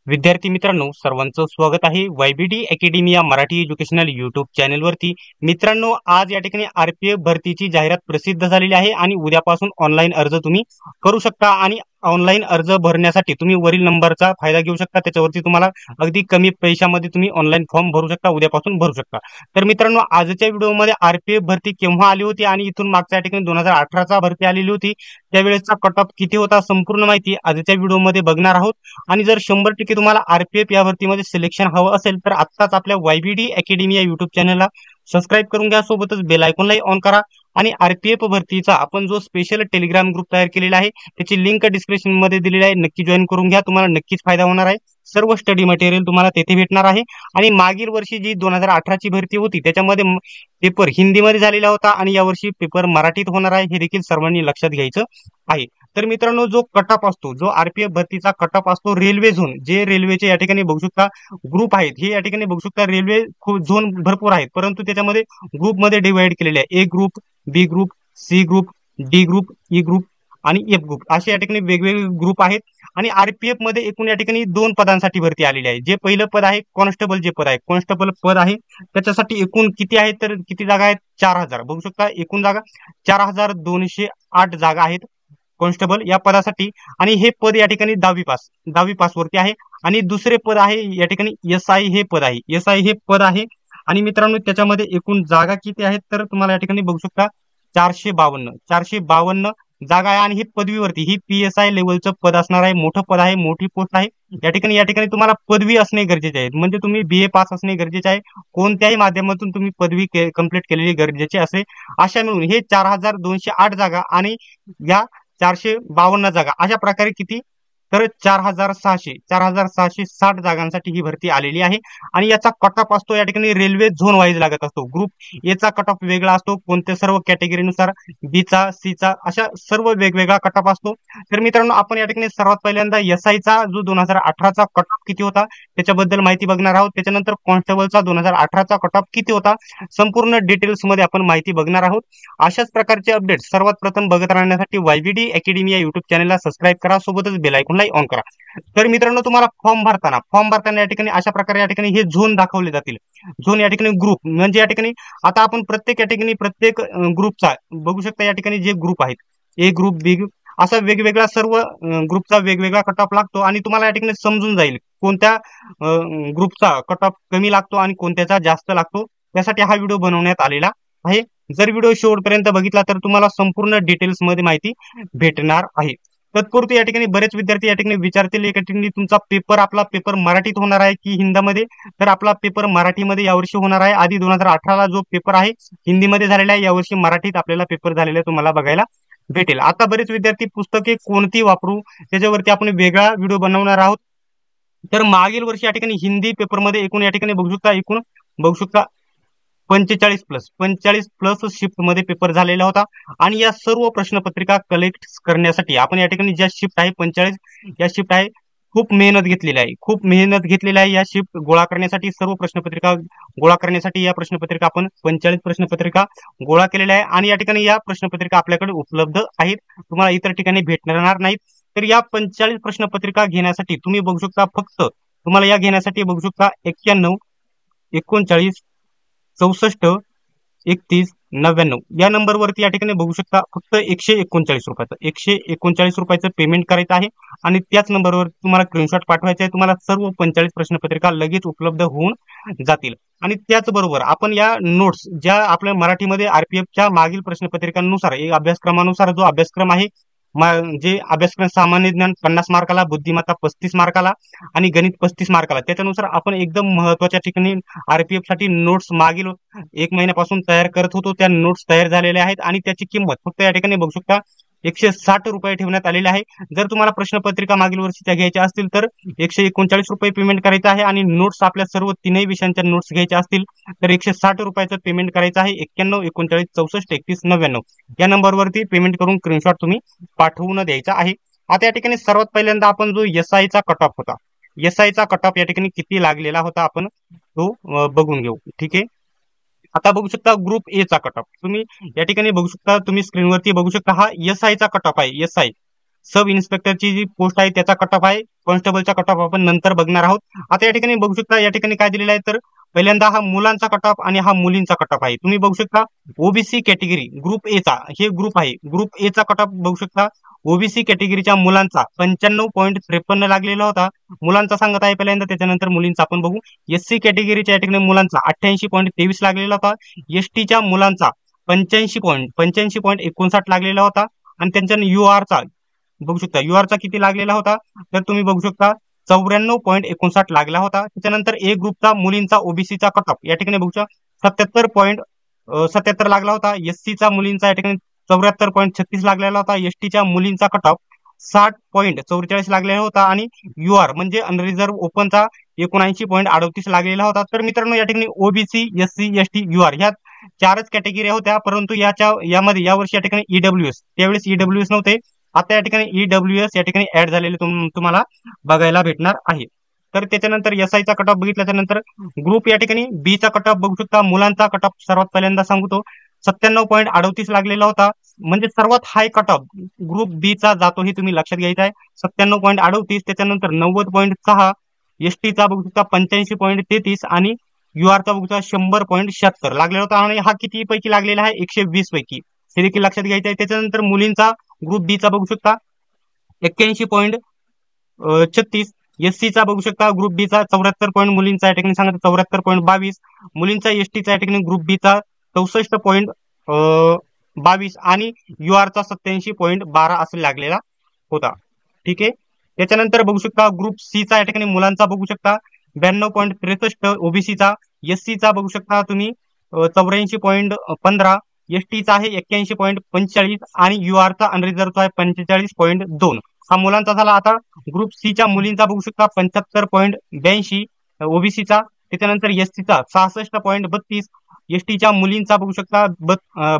विद्यार्थी मित्रांनो, सर्वांचं स्वागत आहे वायबीडी अकॅडमी या मराठी एज्युकेशनल युट्यूब चॅनलवरती। मित्रांनो, आज या ठिकाणी आरपीएफ भरतीची जाहिरात प्रसिद्ध झालेली आहे आणि उद्यापासून ऑनलाईन अर्ज तुम्ही करू शकता आणि ऑनलाईन अर्ज भरण्यासाठी तुम्ही वरील नंबरचा फायदा घेऊ शकता। त्याच्यावरती तुम्हाला अगदी कमी पैशामध्ये तुम्ही ऑनलाईन फॉर्म भरू शकता, उद्यापासून भरू शकता। तर मित्रांनो, आजच्या व्हिडिओमध्ये आरपीएफ भरती केव्हा आली होती आणि इथून मागच्या ठिकाणी 2018चा भरती आलेली होती, त्यावेळेसचा कट ऑफ किती होता, संपूर्ण माहिती आजच्या व्हिडिओमध्ये बघणार आहोत। आणि जर 100% तुम्हाला आरपीएफ या भरतीमध्ये सिलेक्शन हवं असेल तर आत्ताच आपल्या वायबीडी अकॅडमी या युट्यूब चॅनलला सबस्क्राईब करून घ्या, सोबतच बेल आयकॉनलाही ऑन करा। आणि आरपीएफ भरतीचा आपण जो स्पेशल टेलिग्राम ग्रुप तयार केलेला आहे त्याची लिंक डिस्क्रिप्शन मध्ये दिलेली आहे, नक्की जॉईन करून घ्या, तुम्हाला नक्कीच फायदा होणार आहे। सर्व स्टडी मटेरियल तुम्हाला तेथे भेटणार आहे। आणि मागील वर्षी जी 2018ची भरती होती त्याच्यामध्ये पेपर हिंदीमध्ये झालेला होता आणि यावर्षी पेपर मराठीत होणार आहे, हे देखील सर्वांनी लक्षात घ्यायचं आहे। तर मित्रांनो, जो कटअप असतो, जो आरपीएफ भरतीचा कटअप असतो, रेल्वे झोन, जे रेल्वेचे या ठिकाणी बघू शकता ग्रुप आहेत, हे या ठिकाणी बघू शकता रेल्वे झोन भरपूर आहेत, परंतु त्याच्यामध्ये ग्रुपमध्ये डिवाइड केलेले आहे। A group, B group, C group, D group, E group आणि एफ ग्रुप असे या ठिकाणी वेगवेगळे ग्रुप आहेत। आणि आरपीएफ मध्ये एकूण या ठिकाणी 2 पदांसाठी भरती आलेली आहे। जे पहिलं पद आहे कॉन्स्टेबल, जे पद आहे कॉन्स्टेबल पद आहे, त्याच्यासाठी एकूण किती आहेत तर किती जागा आहेत, 4000 बघू शकता। एकूण जागा 4208 जागा आहेत कॉन्स्टेबल या पदासाठी। आणि हे पद या ठिकाणी 10वी पास वरती आहे। आणि दुसरे पद आहे या ठिकाणी एसआय हे पद आहे, एसआय हे पद आहे। आणि मित्रांनो, त्याच्यामध्ये एकूण जागा किती आहेत तर तुम्हाला या ठिकाणी बघू शकता 452 जागा आहे। आणि ही पदवीवरती ही पीएसआय लेवलचं पद असणार आहे, मोठं पद आहे, मोठी पोस्ट आहे। या ठिकाणी तुम्हाला पदवी असणे गरजेचे आहे, म्हणजे तुम्ही बीए पास असणे गरजेचे आहे, कोणत्याही माध्यमातून तुम्ही पदवी कंप्लीट केलेली गरजेचे असे। अशा मिळून हे 4208 जागा आणि या 452 जागा अशा प्रकारे किती तर 4660 जागांसाठी ही भरती आलेली आहे। आणि याचा कट ऑफ असतो या ठिकाणी रेल्वे झोन वाईज लागत असतो। ग्रुप ए चा कट ऑफ वेगळा असतो, कोणत्या सर्व कॅटेगरीनुसार, बी चा, सी चा अशा सर्व वेगवेगळा कट ऑफ असतो। तर मित्रांनो, आपण या ठिकाणी सर्वात पहिल्यांदा एसआय चा जो 2018चा कट ऑफ किती होता त्याच्याबद्दल माहिती बघणार आहोत। त्याच्यानंतर कॉन्स्टेबलचा 2018चा कट ऑफ किती होता, संपूर्ण डिटेल्स मध्ये आपण माहिती बघणार आहोत। अशाच प्रकारचे अपडेट सर्वात प्रथम बघत राहण्यासाठी वायबीडी अकॅडमी या युट्यूब चॅनलला सबस्क्राईब करा, सोबतच बेल आयकॉनला ऑन करा। तर मित्रांनो, तुम्हाला फॉर्म भरताना या ठिकाणी अशा प्रकारे या ठिकाणी हे झोन दाखवले जातील। झोन या ठिकाणी ग्रुप म्हणजे या ठिकाणी आता आपण प्रत्येक या ठिकाणी प्रत्येक ग्रुपचा बघू शकता, या ठिकाणी जे ग्रुप आहेत ए ग्रुप, बी ग्रुप असा वेगवेगळा सर्व ग्रुपचा वेगवेगळा कट ऑफ लागतो। आणि तुम्हाला या ठिकाणी समजून जाईल कोणत्या ग्रुपचा कट ऑफ कमी लागतो आणि कोणत्याचा जास्त लागतो, त्यासाठी हा व्हिडिओ बनवण्यात आलेला आहे। जर व्हिडिओ शेवटपर्यंत बघितला तर तुम्हाला संपूर्ण डिटेल्स मध्ये माहिती भेटणार आहे। तत्पुरती या ठिकाणी बरेच विद्यार्थी या ठिकाणी विचारतील, या ठिकाणी तुमचा पेपर आपला पेपर मराठीत होणार आहे की हिंदीमध्ये, तर आपला पेपर मराठीमध्ये यावर्षी होणार आहे। आधी 2018ला जो पेपर आहे हिंदीमध्ये झालेला आहे, यावर्षी मराठीत आपल्याला पेपर झालेला तुम्हाला बघायला भेटेल। आता बरेच विद्यार्थी पुस्तके कोणती वापरू त्याच्यावरती आपण वेगळा व्हिडिओ बनवणार आहोत। तर मागील वर्षी या ठिकाणी हिंदी पेपरमध्ये एकूण या ठिकाणी बघू शकता 45 प्लस शिफ्ट मध्ये पेपर झालेला होता। आणि या सर्व प्रश्नपत्रिका कलेक्ट करण्यासाठी आपण या ठिकाणी ज्या शिफ्ट आहे 45 या शिफ्ट आहे, खूप मेहनत घेतलेली आहे या शिफ्ट गोळा करण्यासाठी, सर्व प्रश्नपत्रिका गोळा करण्यासाठी। या प्रश्नपत्रिका आपण 45 प्रश्नपत्रिका गोळा केलेल्या आहे आणि या ठिकाणी या प्रश्नपत्रिका आपल्याकडे उपलब्ध आहेत, तुम्हाला इतर ठिकाणी भेटणार नाहीत। तर या 45 प्रश्नपत्रिका घेण्यासाठी तुम्ही बघू शकता, फक्त तुम्हाला या घेण्यासाठी बघू शकता 91 39 64 31 99 या नंबरवरती या ठिकाणी बघू शकता फक्त 139 रुपयाचं पेमेंट करायचं आहे। आणि त्याच नंबरवर तुम्हाला स्क्रीनशॉट पाठवायचा आहे, तुम्हाला सर्व 45 प्रश्नपत्रिका लगेच उपलब्ध होऊन जातील। आणि त्याचबरोबर आपण या नोट्स ज्या आपल्या मराठीमध्ये आरपीएफच्या मागील प्रश्नपत्रिकांनुसार अभ्यासक्रमानुसार जो अभ्यासक्रम आहे, जे अभ्यासक्रम सामान्य ज्ञान 50 मार्काला, बुद्धिमत्ता 35 मार्काला आणि गणित 35 मार्काला, त्याच्यानुसार आपण एकदम महत्वाच्या ठिकाणी आरपीएफ साठी नोट्स मागील 1 महिन्यापासून तयार करत होतो, त्या नोट्स तयार झालेल्या आहेत। आणि त्याची किंमत फक्त या ठिकाणी बघू शकता 160 रुपये ठेवण्यात आलेले आहे। जर तुम्हाला प्रश्नपत्रिका मागील वर्षीच्या घ्यायच्या असतील तर 139 रुपये पेमेंट करायचं आहे। आणि नोट्स आपल्या सर्व तीनही विषयांच्या नोट्स घ्यायच्या असतील तर 160 रुपयाचं पेमेंट करायचं आहे। 91 39 64 31 99 या नंबरवरती पेमेंट करून स्क्रीनशॉट तुम्ही पाठवून द्यायचा आहे। आता या ठिकाणी सर्वात पहिल्यांदा आपण जो एसआयचा कट ऑफ होता, एसआयचा कट ऑफ या ठिकाणी किती लागलेला होता आपण तो बघून घेऊ, ठीक आहे। आता बघू शकता ग्रुप ए चा कट ऑफ तुम्ही या ठिकाणी बघू शकता, तुम्ही स्क्रीनवरती बघू शकता, हा एसआय चा कट ऑफ आहे। एसआय सब इन्स्पेक्टरची जी पोस्ट आहे त्याचा कट ऑफ आहे, कॉन्स्टेबलचा कट ऑफ आपण नंतर बघणार आहोत. आता या ठिकाणी बघू शकता, या ठिकाणी काय दिलेलं आहे तर पहिल्यांदा हा मुलांचा कट ऑफ आणि हा मुलींचा कट ऑफ आहे. तुम्ही बघू शकता ओबीसी कॅटेगरी ग्रुप ए चा हे ग्रुप आहे, ग्रुप ए चा कट ऑफ बघू शकता. ओबीसी कॅटेगरीच्या मुलांचा 95.53 लागलेला होता, मुलांचा सांगत आहे पहिल्यांदा, त्याच्यानंतर मुलींचा आपण बघू. एससी कॅटेगरीच्या या ठिकाणी मुलांचा 88.23 लागलेला होता, एसटीच्या मुलांचा 85.59 लागलेला होता आणि त्यांच्या चा बघू शकता चा किती लागलेला होता तर तुम्ही बघू शकता 94.59 लागला होता. त्याच्यानंतर ए ग्रुपचा मुलींचा ओबीसीचा कट ऑफ या ठिकाणी बघू शकता 77.77 लागला होता, एससीचा मुलींचा या ठिकाणी 74.36 लागलेला होता, एसटीच्या मुलींचा कट ऑफ 60.44 लागलेला होता आणि युआर म्हणजे अनरिझर्व्ह ओपनचा 79.38 लागलेला होता. तर मित्रांनो या ठिकाणी ओबीसी, एससी, एसटी, युआर ह्या चारच कॅटेगरी होत्या, परंतु यामध्ये यावर्षी या ठिकाणी ईडब्ल्यूएस, त्यावेळेस ईडब्ल्यूएस नव्हते, आता या ठिकाणी ईडब्ल्यूएस या ठिकाणी ऍड झालेले तुम्हाला बघायला भेटणार आहे. तर त्याच्यानंतर एसआयचा कट ऑफ बघितल्याच्या नंतर ग्रुप या ठिकाणी बी चा कट ऑफ बघू शकता. मुलांचा कट ऑफ सर्वात पहिल्यांदा सांगतो 97.38 लागलेला होता, म्हणजे सर्वात हाय कट ऑफ ग्रुप बी चा जातो हे तुम्ही लक्षात घ्यायचं आहे. 97.38, त्याच्यानंतर 90.6, एसटीचा बघू शकता 85.33 आणि युआरचा बघू शकता 100.76 लागलेला होता आणि हा किती पैकी लागलेला आहे 120 पैकी, हे देखील लक्षात घ्यायचं आहे. त्याच्यानंतर मुलींचा ग्रुप बी चा बघू शकता 81.36, एससीचा बघू शकता ग्रुप बी चा 74 मुलींचा या ठिकाणी सांगत 74.22, मुलींचा एसटीचा या ठिकाणी ग्रुप बी चा 64.22 आणि युआरचा 87.12 असे लागलेला होता. ठीक आहे. त्याच्यानंतर बघू शकता ग्रुप सी चा या ठिकाणी मुलांचा बघू शकता 92.63, ओबीसीचा, एससीचा बघू शकता तुम्ही 84.15, एसटीचा आहे 81.45 आणि युआरचा अनरिझर्व्हचा आहे 45.2. हा मुलांचा झाला. आता ग्रुप सी च्या मुलींचा बघू शकता 75.82 ओबीसीचा, त्याच्यानंतर एससीचा 66.32, एसटीच्या मुलींचा बघू शकता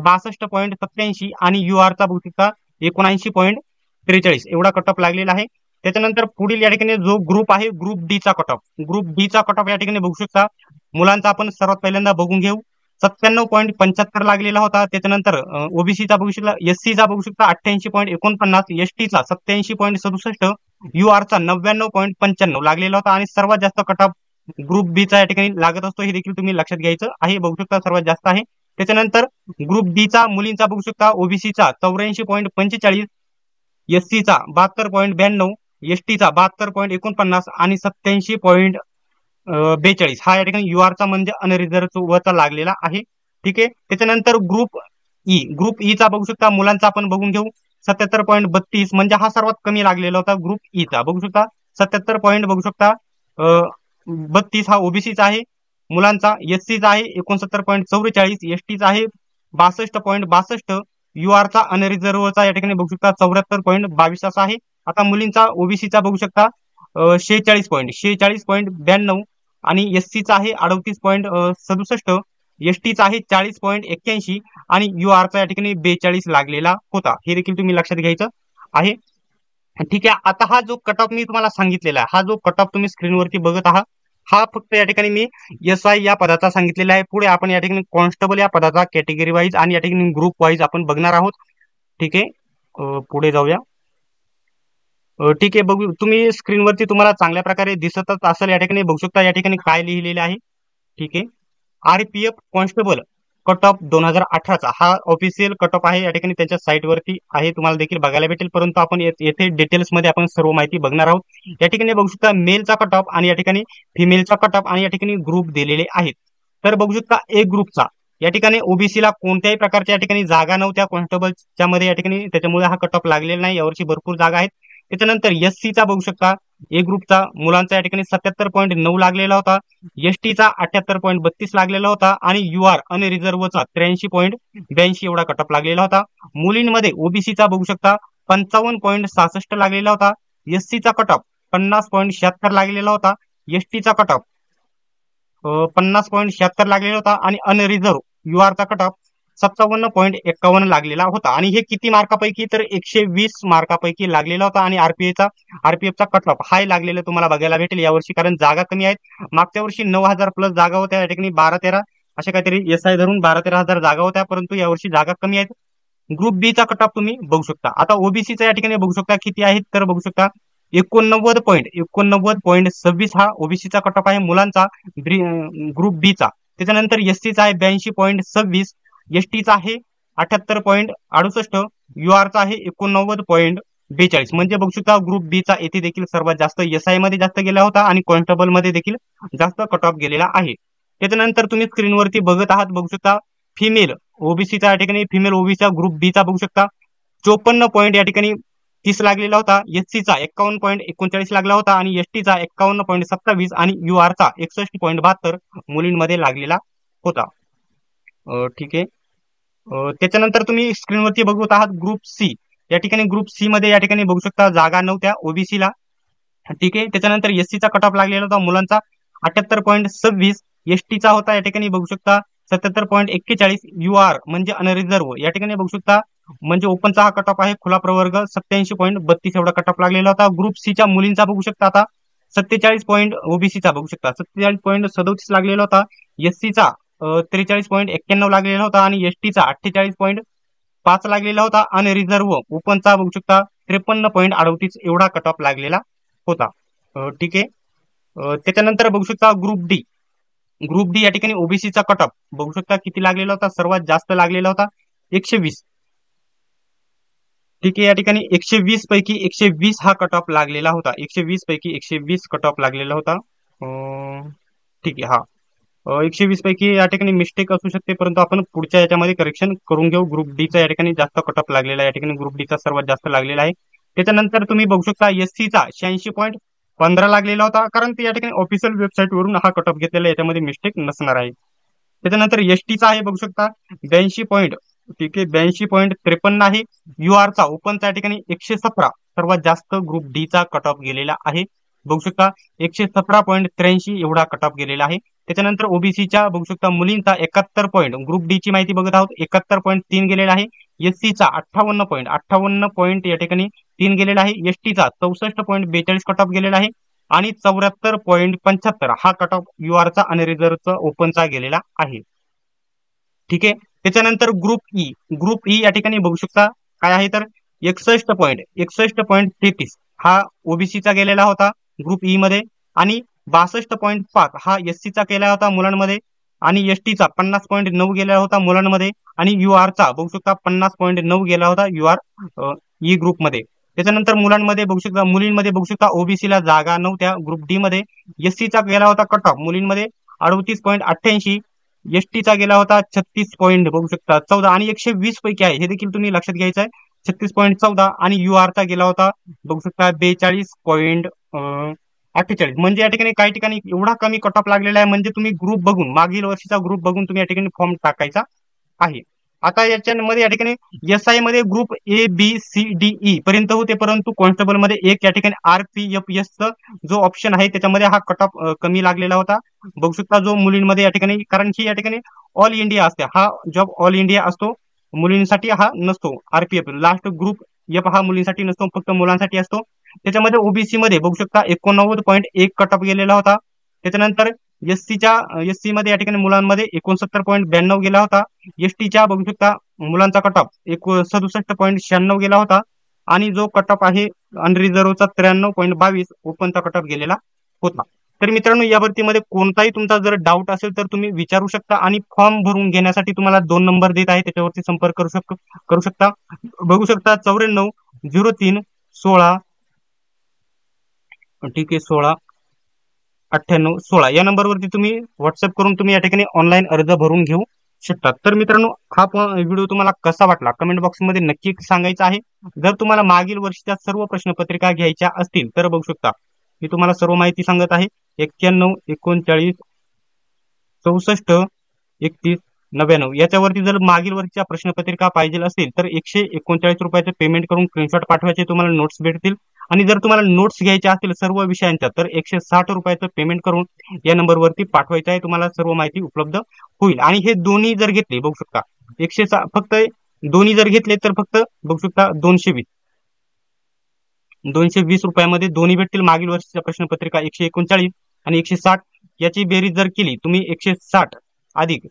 62.87 आणि युआरचा बघू शकता 79.43 एवढा कट ऑफ लागलेला आहे. त्याच्यानंतर पुढील या ठिकाणी जो ग्रुप आहे ग्रुप डी चा कट ऑफ, ग्रुप डी चा कट ऑफ या ठिकाणी बघू शकता मुलांचा आपण सर्वात पहिल्यांदा बघून घेऊ. 97.75 लागलेला होता, त्याच्यानंतर ओबीसीचा बघू शकता, एससीचा बघू शकता 88.49, एसटीचा 87.67, युआरचा 99.95 लागलेला होता आणि सर्वात जास्त कट ऑफ ग्रुप बी चा या ठिकाणी लागत असतो, हे देखील तुम्ही लक्षात घ्यायचं आहे. बघू शकता सर्वात जास्त आहे. त्याच्यानंतर ग्रुप डी चा मुलींचा बघू शकता ओबीसीचा 84.45, एससीचा 72.92, एसटीचा 72.49 आणि 87.42 हा या ठिकाणी युआरचा म्हणजे अनरिझर्व्हचा लागलेला आहे. ठीक आहे. त्याच्यानंतर ग्रुप ई चा बघू शकता मुलांचा आपण बघून घेऊ 77.32 म्हणजे हा सर्वात कमी लागलेला होता ग्रुप ई चा, बघू शकता 77 पॉईंट बघू शकता 32 हा ओबीसीचा आहे मुलांचा, एससीचा आहे 69.44, एसटीचा आहे 62.62, युआरचा अनरिझर्व्हचा या ठिकाणी बघू शकता 74.22 असा आहे. आता मुलींचा ओबीसीचा बघू शकता 46.92 आणि एससीचा आहे 38.67, एसटीचा आहे 40.81 आणि युआरचा या ठिकाणी 42 लागलेला होता, हे देखील तुम्ही लक्षात घ्यायचं आहे. ठीक आहे. आता हा जो कट ऑफ मी तुम्हाला सांगितलेला आहे, हा जो कट ऑफ तुम्ही स्क्रीनवरती बघत आहात, हा फक्त या ठिकाणी मी एसआय या पदाचा सांगितलेला आहे. पुढे आपण या ठिकाणी कॉन्स्टेबल या पदाचा कॅटेगरी वाईज आणि या ठिकाणी ग्रुप वाईज आपण बघणार आहोत. ठीक आहे. पुढे जाऊया. ठीक आहे. बघू तुम्ही स्क्रीनवरती तुम्हाला चांगल्या प्रकारे दिसतच असेल, या ठिकाणी बघू शकता या ठिकाणी काय लिहिलेले आहे. ठीक आहे. आरपीएफ कॉन्स्टेबल कट ऑफ 2018चा हा ऑफिशियल कट ऑफ आहे, या ठिकाणी त्यांच्या साईटवरती आहे, तुम्हाला देखील बघायला भेटेल, परंतु आपण येथे डिटेल्स मध्ये आपण सर्व माहिती बघणार आहोत. या ठिकाणी बघू शकता मेलचा कट ऑफ आणि या ठिकाणी फिमेलचा कट ऑफ आणि या ठिकाणी ग्रुप दिलेले आहेत. तर बघू शकता ए ग्रुपचा या ठिकाणी ओबीसीला कोणत्याही प्रकारच्या या ठिकाणी जागा नव्हत्या कॉन्स्टेबलच्या मध्ये या ठिकाणी, त्याच्यामुळे हा कट ऑफ लागलेला नाही. यावर्षी भरपूर जागा आहेत. त्याच्यानंतर एससीचा बघू शकता ए ग्रुपचा मुलांचा या ठिकाणी 77.9 लागलेला होता, एसटीचा 78.32 लागलेला होता आणि युआर अनरिझर्व्हचा 83.82 एवढा कट ऑफ लागलेला होता. मुलींमध्ये ओबीसीचा बघू शकता 55.66 लागलेला होता, एससीचा कट ऑफ 50.76 लागलेला होता, एसटीचा कट ऑफ 50.76 लागलेला होता आणि अनरिझर्व्ह युआरचा कट ऑफ 57.51 लागलेला होता. आणि हे किती मार्कापैकी तर 120 मार्कापैकी लागलेला होता. आणि आरपीएफचा कट ऑफ हाय लागलेला तुम्हाला बघायला भेटेल यावर्षी, कारण जागा कमी आहेत. मागच्या वर्षी 9,000 प्लस जागा होत्या, या ठिकाणी 12-13 अशा काहीतरी एसआय धरून 12-13 हजार जागा होत्या, परंतु यावर्षी जागा कमी आहेत. ग्रुप बी चा कट ऑफ तुम्ही बघू शकता. आता ओबीसीचा या ठिकाणी बघू शकता किती आहेत तर बघू शकता 89.26 हा ओबीसीचा कट ऑफ आहे मुलांचा ग्रुप बी चा. त्याच्यानंतर एससीचा आहे 82.26, एसटीचा आहे 78.68, यूआरचा आहे 89.42. म्हणजे बघू शकता ग्रुप बी चा येथे देखील सर्वात जास्त एसआय मध्ये जास्त गेला होता आणि कॉन्स्टेबल मध्ये देखील जास्त कट ऑफ गेलेला आहे. त्याच्यानंतर तुम्ही स्क्रीनवरती बघत आहात बघू शकता फिमेल ओबीसीचा या ठिकाणी फिमेल ओबीसीचा ग्रुप बी चा बघू शकता 54 पॉईंट या ठिकाणी 30 लागलेला होता, एससीचा 51.39 लागला होता आणि एसटीचा 51.27 आणि यूआरचा 61.72 मुलींमध्ये लागलेला होता. ठीक आहे. त्याच्यानंतर तुम्ही स्क्रीनवरती बघत आहात ग्रुप सी. या ठिकाणी ग्रुप सी मध्ये या ठिकाणी बघू शकता जागा नव्हत्या ओबीसीला. ठीक आहे. त्याच्यानंतर एससीचा कट ऑफ लागलेला होता मुलांचा 78.26, एसटीचा होता या ठिकाणी बघू शकता 77.41, यूआर म्हणजे अनरिझर्व या ठिकाणी बघू शकता म्हणजे ओपनचा हा कट ऑफ आहे खुला प्रवर्ग 87.32 एवढा कट ऑफ लागलेला होता. ग्रुप सीच्या मुलींचा बघू शकता आता 47 पॉईंट ओबीसीचा बघू शकता 47.37 लागलेला होता, एससीचा 43.91 लागलेला होता आणि एसटीचा 48.5 लागलेला होता आणि रिझर्व ओपनचा बघू शकता 53.38 एवढा कट ऑफ लागलेला होता. ठीक आहे. त्याच्यानंतर बघू शकता ग्रुप डी. ग्रुप डी या ठिकाणी ओबीसीचा कट ऑफ बघू शकता किती लागलेला होता, सर्वात जास्त लागलेला होता 120. ठीक आहे. या ठिकाणी 120 पैकी 120 हा कट ऑफ लागलेला होता, 120 पैकी 120 कट ऑफ लागलेला होता. ठीक आहे. हा 120 पैकी या ठिकाणी मिस्टेक असू शकते परंतु आपण पुढच्या याच्यामध्ये करेक्शन करून घेऊ. ग्रुप डी चा या ठिकाणी जास्त कट ऑफ लागलेला आहे, या ठिकाणी ग्रुप डी चा सर्वात जास्त लागलेला आहे. त्याच्यानंतर तुम्ही बघू शकता एससीचा 86.15 लागलेला होता कारण ते या ठिकाणी ऑफिशियल वेबसाईट वरून हा कट ऑफ घेतलेला आहे, याच्यामध्ये मिस्टेक नसणार आहे. त्याच्यानंतर एसटीचा आहे बघू शकता 82 पॉईंट. ठीक आहे 82.53 आहे. यूआरचा ओपनचा या ठिकाणी 117 सर्वात जास्त ग्रुप डी चा कट ऑफ गेलेला आहे बघू शकता 117.83 एवढा कट ऑफ गेलेला आहे. त्याच्यानंतर ओबीसीच्या बघू शकता मुलींचा 71 पॉईंट ग्रुप डी ची माहिती बघत आहोत 71.3 गेलेला आहे, एससीचा 58 पॉईंट या ठिकाणी 3 गेलेला आहे, एसटीचा 64.42 कट ऑफ गेलेला आहे आणि 74.75 हा कट ऑफ यूआरचा आणि रिझर्वचा ओपनचा गेलेला आहे. ठीक आहे. त्याच्यानंतर ग्रुप ई या ठिकाणी बघू शकता काय आहे तर 61.33 हा ओबीसीचा गेलेला होता ग्रुप ई मध्ये आणि 62.5 हा एससीचा केला होता मुलांमध्ये आणि एसटीचा 50.9 गेला होता मुलांमध्ये आणि यूआरचा बघू शकता 50.9 गेला होता यूआर ई ग्रुप मध्ये. त्याच्यानंतर मुलांमध्ये बघू शकता मुलींमध्ये बघू शकता ओबीसीला जागा नव्हत्या ग्रुप डी मध्ये, एससीचा गेला होता कट ऑफ मुलींमध्ये 38.88, एसटीचा गेला होता 36 पॉईंट बघू शकता 14 आणि 120 पैकी आहे हे देखील तुम्ही लक्षात घ्यायचं आहे 36.14 आणि यूआरचा गेला होता बघू शकता 42.48. म्हणजे या ठिकाणी काही ठिकाणी एवढा कमी कट ऑफ लागलेला आहे म्हणजे तुम्ही ग्रुप बघून मागील वर्षीचा ग्रुप बघून तुम्ही या ठिकाणी फॉर्म टाकायचा आहे. आता याच्यामध्ये या ठिकाणी एसआय मध्ये group A B C D E पर्यंत होते परंतु कॉन्स्टेबल मध्ये एक या ठिकाणी आरपीएफएस जो ऑप्शन आहे त्याच्यामध्ये हा कट ऑफ कमी लागलेला होता बघू शकता जो मुलींमध्ये या ठिकाणी कारण की या ठिकाणी ऑल इंडिया असते, हा जॉब ऑल इंडिया असतो मुलींसाठी हा नसतो. आरपीएफ लास्ट ग्रुप एफ हा मुलींसाठी नसतो फक्त मुलांसाठी असतो. त्याच्यामध्ये ओबीसी मध्ये बघू शकता 89.1 कट ऑफ गेलेला होता. त्याच्यानंतर एससी मध्ये या ठिकाणी मुलांमध्ये 69.92 गेला होता, एसटीच्या बघू शकता मुलांचा कट ऑफ 67.96 गेला होता आणि जो कट ऑफ आहे अनरिझर्वचा 93.22 ओपनचा कट ऑफ गेलेला होता. तर मित्रांनो या भरतीमध्ये कोणताही तुमचा जर डाऊट असेल तर तुम्ही विचारू शकता आणि फॉर्म भरून घेण्यासाठी तुम्हाला 2 नंबर देत आहे त्याच्यावरती संपर्क करू शकता. बघू शकता 94 03 16 ठीक आहे 16 98 16 या नंबरवरती तुम्ही व्हॉट्सअप करून तुम्ही या ठिकाणी ऑनलाईन अर्ज भरून घेऊ शकता. तर मित्रांनो हा व्हिडिओ तुम्हाला कसा वाटला कमेंट बॉक्समध्ये नक्की सांगायचं आहे. जर तुम्हाला मागील वर्षीच्या सर्व प्रश्नपत्रिका घ्यायच्या असतील तर बघू शकता मी तुम्हाला सर्व माहिती सांगत आहे 91 39 64 31 99 याच्यावरती जर मागील वर्षीच्या प्रश्नपत्रिका पाहिजे असतील तर 139 रुपयाचे पेमेंट करून स्क्रीनशॉट पाठवायचे तुम्हाला नोट्स भेटतील आणि जर तुम्हाला नोट्स घ्यायच्या असतील सर्व विषयांच्या तर 160 रुपयाचं पेमेंट करून या नंबरवरती पाठवायचं आहे, तुम्हाला सर्व माहिती उपलब्ध होईल. आणि हे दोन्ही जर घेतले बघू शकता फक्त दोन्ही जर घेतले तर फक्त बघू शकता 220 रुपयामध्ये दोन्ही भेटतील. मागील वर्षीच्या प्रश्नपत्रिका 139 आणि 160 याची बेरीज जर केली तुम्ही 160 अधिक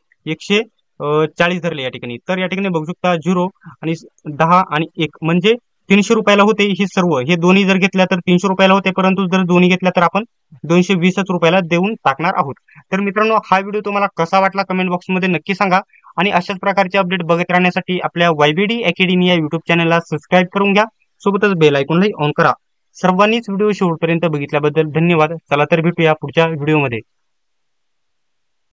40 धरले या ठिकाणी. तर या ठिकाणी बघू शकता 0 आणि 10 आणि 1 म्हणजे 300 रुपयाला होते हे सर्व. हे दोन्ही जर घेतल्या तर 300 रुपयाला होते, परंतु जर दोन्ही घेतल्या तर आपण 220च रुपयाला देऊन टाकणार आहोत. तर मित्रांनो, हा व्हिडिओ तुम्हाला कसा वाटला कमेंट बॉक्समध्ये नक्की सांगा आणि अशाच प्रकारचे अपडेट बघत राहण्यासाठी आपल्या YBD अकॅडमी या युट्यूब चॅनलला सबस्क्राईब करून घ्या. सोबतच बेल आयकॉनलाही ऑन करा. सर्वांनीच व्हिडिओ शेवटपर्यंत बघितल्याबद्दल धन्यवाद. चला तर भेटूया पुढच्या व्हिडिओमध्ये.